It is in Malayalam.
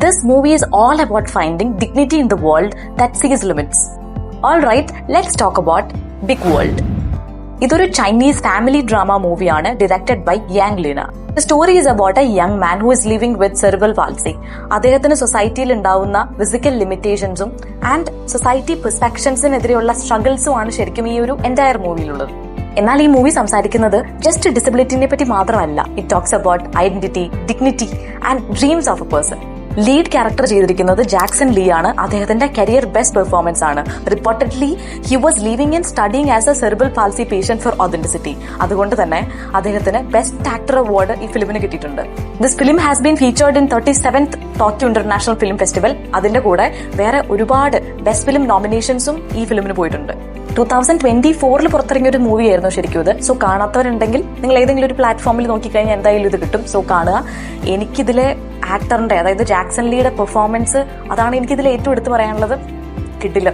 This movie is all about finding dignity in the world that sees limits. Alright, let's talk about Big World. ഇതൊരു ചൈനീസ് ഫാമിലി ഡ്രാമ മൂവിയാണ് directed by Yang Lina. The story is about a young man who is living with cerebral palsy. അദ്ദേഹത്തിന് സൊസൈറ്റിയിൽ ഉണ്ടാവുന്ന ഫിസിക്കൽ ലിമിറ്റേഷൻസും ആൻഡ് സൊസൈറ്റി പെർസ്പെക്ഷൻസിനെതിരെയുള്ള സ്ട്രഗിൾസും ആണ് ശരിക്കും ഈ ഒരു എൻറ്റയർ മൂവിയിലുള്ളത്. എന്നാൽ ഈ മൂവി സംസാരിക്കുന്നത് ജസ്റ്റ് ഡിസബിലിറ്റിനെ പറ്റി മാത്രമല്ല. It talks about identity, dignity and dreams of a person. Lead character ചെയ്തിരിക്കുന്നത് ജാക്സൺ ലീ ആണ്. അദ്ദേഹത്തിന്റെ കരിയർ ബെസ്റ്റ് പെർഫോമൻസ് ആണ്. Reportedly he was living and studying as a cerebral palsy patient for authenticity. അതുകൊണ്ട് തന്നെ അദ്ദേഹത്തിന് ബെസ്റ്റ് ആക്ടർ അവാർഡ് ഈ ഫിലിമിന് കിട്ടിയിട്ടുണ്ട്. This film has been featured in 37th Tokyo International Film Festival. അതിന്റെ കൂടെ വേറെ ഒരുപാട് ബെസ്റ്റ് ഫിലിം നോമിനേഷൻസും ഈ ഫിലിമിന് പോയിട്ടുണ്ട്. 2024 പുറത്തിറങ്ങിയ ഒരു മൂവി ആയിരുന്നു ശരിക്കും ഇത്. സോ കാണാത്തവരുണ്ടെങ്കിൽ നിങ്ങൾ ഏതെങ്കിലും ഒരു പ്ലാറ്റ്ഫോമിൽ നോക്കിക്കഴിഞ്ഞാൽ എന്തായാലും ഇത് കിട്ടും. സോ കാണുക. എനിക്കിതിലെ ആക്ടറിന്റെ, അതായത് ജാക്സൺ ലീയുടെ പെർഫോമൻസ്, അതാണ് എനിക്കിതിൽ ഏറ്റവും എടുത്തു പറയാനുള്ളത്. കിട്ടില്ല.